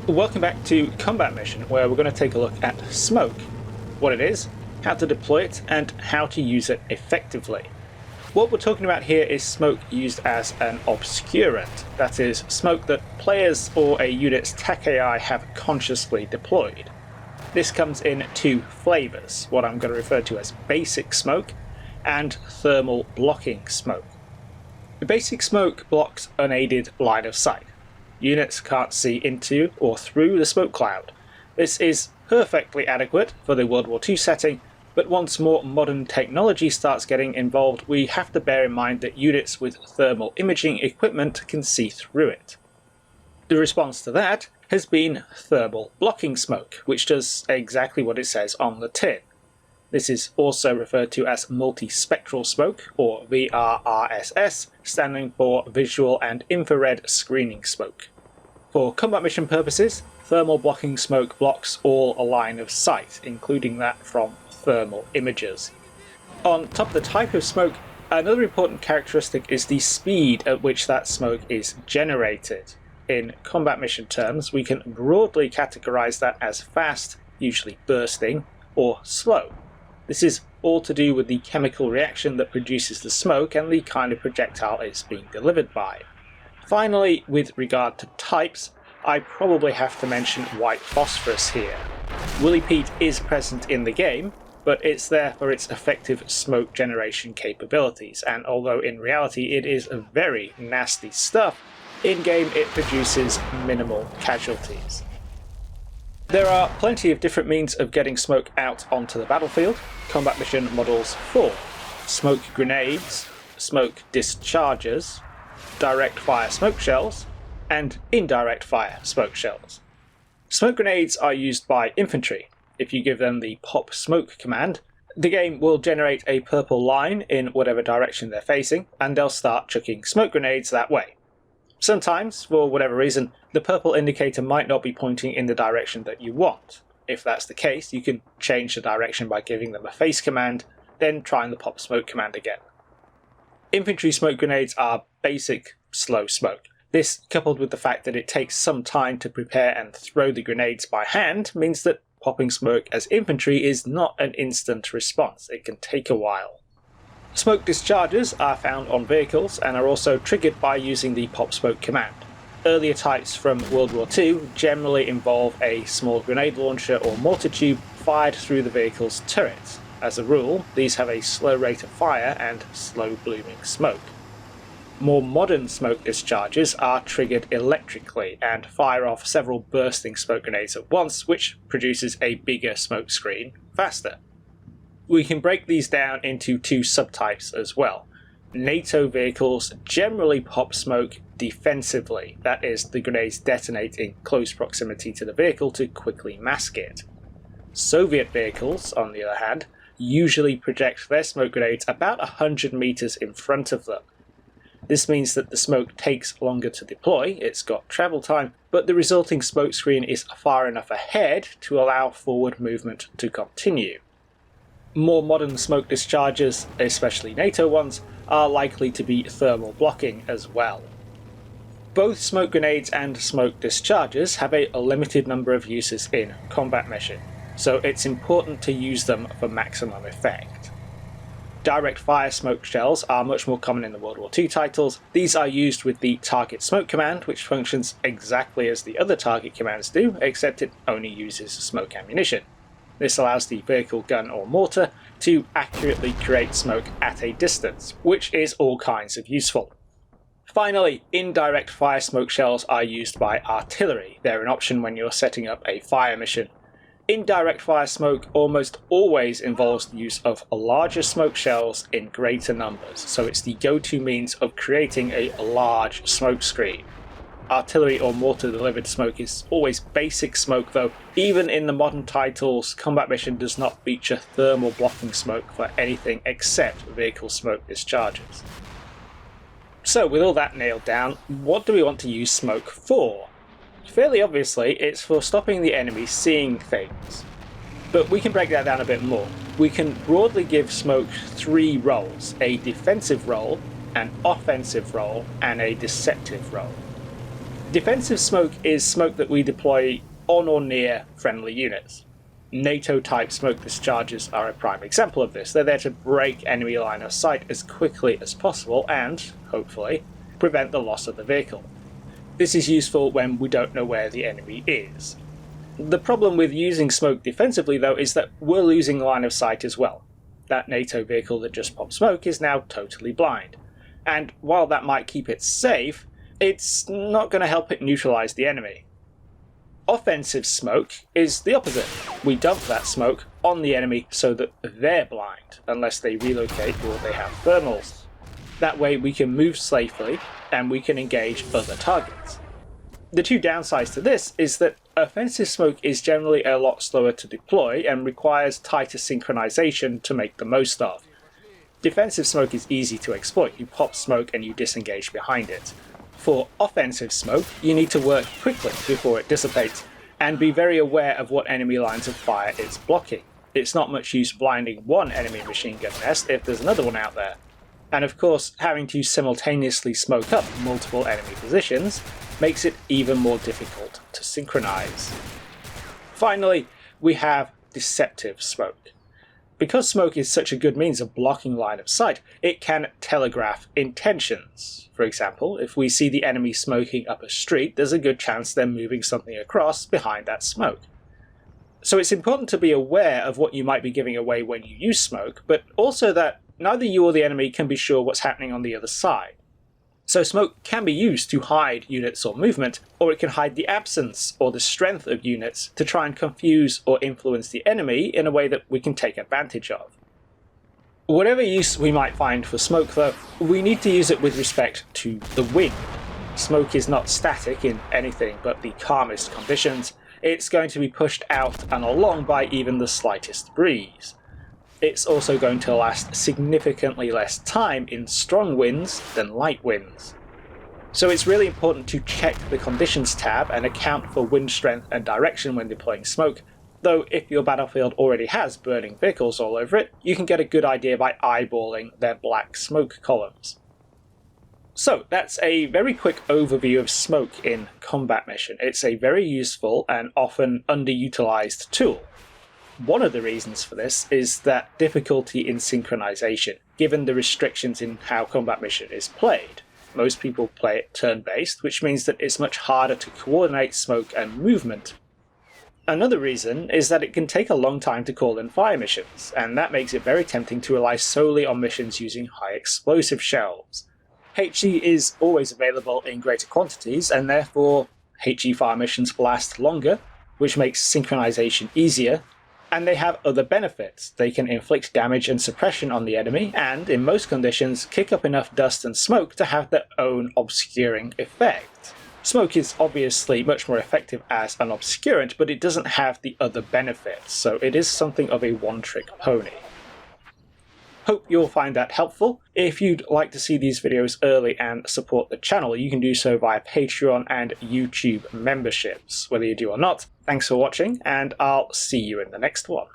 Welcome back to Combat Mission, where we're going to take a look at smoke, what it is, how to deploy it, and how to use it effectively. What we're talking about here is smoke used as an obscurant, that is, smoke that players or a unit's tech AI have consciously deployed. This comes in two flavours, what I'm going to refer to as basic smoke and thermal blocking smoke. The basic smoke blocks unaided line of sight. Units can't see into or through the smoke cloud. This is perfectly adequate for the World War II setting, but once more modern technology starts getting involved, we have to bear in mind that units with thermal imaging equipment can see through it. The response to that has been thermal blocking smoke, which does exactly what it says on the tin. This is also referred to as multispectral smoke, or VRRSS, standing for Visual and Infrared Screening Smoke. For combat mission purposes, thermal blocking smoke blocks all a line of sight, including that from thermal images. On top of the type of smoke, another important characteristic is the speed at which that smoke is generated. In combat mission terms, we can broadly categorize that as fast, usually bursting, or slow. This is all to do with the chemical reaction that produces the smoke and the kind of projectile it's being delivered by. Finally, with regard to types, I probably have to mention white phosphorus here. Willipede is present in the game, but it's there for its effective smoke generation capabilities, and although in reality it is very nasty stuff, in-game it produces minimal casualties. There are plenty of different means of getting smoke out onto the battlefield. Combat Mission models 4. Smoke grenades, smoke dischargers, direct fire smoke shells, and indirect fire smoke shells. Smoke grenades are used by infantry. If you give them the pop smoke command, the game will generate a purple line in whatever direction they're facing, and they'll start chucking smoke grenades that way. Sometimes, for whatever reason, the purple indicator might not be pointing in the direction that you want. If that's the case, you can change the direction by giving them a face command, then trying the pop smoke command again. Infantry smoke grenades are basic, slow smoke. This, coupled with the fact that it takes some time to prepare and throw the grenades by hand, means that popping smoke as infantry is not an instant response. It can take a while. Smoke discharges are found on vehicles and are also triggered by using the pop smoke command. Earlier types from World War II generally involve a small grenade launcher or mortar tube fired through the vehicle's turrets. As a rule, these have a slow rate of fire and slow blooming smoke. More modern smoke discharges are triggered electrically and fire off several bursting smoke grenades at once, which produces a bigger smoke screen faster. We can break these down into two subtypes as well. NATO vehicles generally pop smoke defensively, that is, the grenades detonate in close proximity to the vehicle to quickly mask it. Soviet vehicles, on the other hand, usually project their smoke grenades about 100 meters in front of them. This means that the smoke takes longer to deploy, it's got travel time, but the resulting smoke screen is far enough ahead to allow forward movement to continue. More modern smoke dischargers, especially NATO ones, are likely to be thermal blocking as well. Both smoke grenades and smoke dischargers have a limited number of uses in combat mission, so it's important to use them for maximum effect. Direct fire smoke shells are much more common in the World War II titles. These are used with the target smoke command, which functions exactly as the other target commands do, except it only uses smoke ammunition. This allows the vehicle, gun or mortar to accurately create smoke at a distance, which is all kinds of useful. Finally, indirect fire smoke shells are used by artillery. They're an option when you're setting up a fire mission. Indirect fire smoke almost always involves the use of larger smoke shells in greater numbers, so it's the go-to means of creating a large smoke screen. Artillery or mortar delivered smoke is always basic smoke though. Even in the modern titles, Combat Mission does not feature thermal blocking smoke for anything except vehicle smoke discharges. So with all that nailed down, what do we want to use smoke for? Fairly obviously, it's for stopping the enemy seeing things. But we can break that down a bit more. We can broadly give smoke three roles: a defensive role, an offensive role, and a deceptive role. Defensive smoke is smoke that we deploy on or near friendly units. NATO-type smoke discharges are a prime example of this. They're there to break enemy line of sight as quickly as possible and, hopefully, prevent the loss of the vehicle. This is useful when we don't know where the enemy is. The problem with using smoke defensively, though, is that we're losing line of sight as well. That NATO vehicle that just popped smoke is now totally blind. And while that might keep it safe, it's not going to help it neutralize the enemy. Offensive smoke is the opposite. We dump that smoke on the enemy so that they're blind, unless they relocate or they have thermals. That way we can move safely and we can engage other targets. The two downsides to this is that offensive smoke is generally a lot slower to deploy and requires tighter synchronization to make the most of. Defensive smoke is easy to exploit. You pop smoke and you disengage behind it. For offensive smoke, you need to work quickly before it dissipates, and be very aware of what enemy lines of fire it's blocking. It's not much use blinding one enemy machine gun nest if there's another one out there. And of course, having to simultaneously smoke up multiple enemy positions makes it even more difficult to synchronize. Finally, we have deceptive smoke. Because smoke is such a good means of blocking line of sight, it can telegraph intentions. For example, if we see the enemy smoking up a street, there's a good chance they're moving something across behind that smoke. So it's important to be aware of what you might be giving away when you use smoke, but also that neither you or the enemy can be sure what's happening on the other side. So smoke can be used to hide units or movement, or it can hide the absence or the strength of units to try and confuse or influence the enemy in a way that we can take advantage of. Whatever use we might find for smoke, though, we need to use it with respect to the wind. Smoke is not static in anything but the calmest conditions. It's going to be pushed out and along by even the slightest breeze. It's also going to last significantly less time in strong winds than light winds. So it's really important to check the conditions tab and account for wind strength and direction when deploying smoke, though if your battlefield already has burning vehicles all over it, you can get a good idea by eyeballing their black smoke columns. So that's a very quick overview of smoke in Combat Mission. It's a very useful and often underutilized tool. One of the reasons for this is that difficulty in synchronization, given the restrictions in how Combat Mission is played. Most people play it turn-based, which means that it's much harder to coordinate smoke and movement. Another reason is that it can take a long time to call in fire missions, and that makes it very tempting to rely solely on missions using high explosive shells. HE is always available in greater quantities, and therefore HE fire missions last longer, which makes synchronization easier. And they have other benefits. They can inflict damage and suppression on the enemy, and, in most conditions, kick up enough dust and smoke to have their own obscuring effect. Smoke is obviously much more effective as an obscurant, but it doesn't have the other benefits, so it is something of a one-trick pony. Hope you'll find that helpful. If you'd like to see these videos early and support the channel, you can do so via Patreon and YouTube memberships. Whether you do or not, thanks for watching, and I'll see you in the next one.